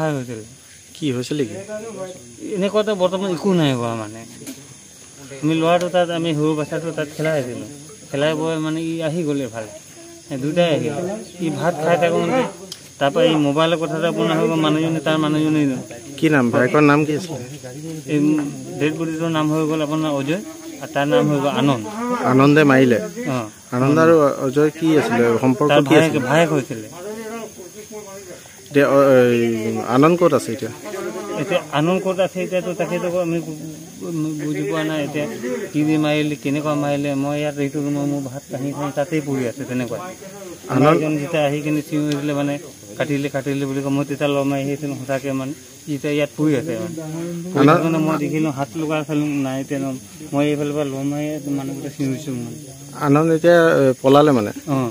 সহায় হৈছিল কি হৈছিল কি এনেকুৱাতো বৰ্তমান একো নাই হোৱা মানে আমি ল'ৰাটো তাত আমি সৰু বাচ্চাটো তাত খেলাই আছিলোঁ খেলাই বৈ মানে ই আহি গ'লে ভাল দুটাই আহিল ই ভাত খাই থাকোঁতে তাৰপৰা এই মোবাইলৰ কথাটো আপোনাৰ হৈ গ'ল মানুহজনী তাৰ মানুহজনী কি নাম ভাইকৰ নাম কি আছিলে এই ডেড বডিটোৰ নাম হৈ গ'ল আপোনাৰ অজয় আৰু তাৰ নাম হৈ গ'ল আনন্দ আনন্দে মাৰিলে অঁ আনন্দ আৰু অজয় কি আছিলে সম্পৰ্ক কি আছিলে ভায়েক হৈছিলে এতিয়া আনন্দ ক'ত আছে এতিয়া এতিয়া আনন্দ ক'ত আছে এতিয়াতো তাকেতো আমি বুজি পোৱা নাই এতিয়া কি দি মাৰিলে কেনেকুৱা মাৰিলে মই ইয়াত এইটো ৰুমত মোৰ ভাত কাঢ়ি খাই তাতেই পৰি আছে তেনেকুৱা আনন্দজন যেতিয়া আহি কিনে চিঞৰি দিলে মানে কাটিলে বুলি কয় মই তেতিয়া ল মাৰি আহিছিলোঁ সঁচাকৈ মানে এতিয়া ইয়াত পৰি আছে মানে মই দেখিলোঁ হাত লগাই চালোঁ নাই এতিয়া মই এইফালৰ পৰা ল মাৰি মানুহকেইটা চিঞৰিছোঁ মানে আনন্দ এতিয়া পলালে মানে অঁ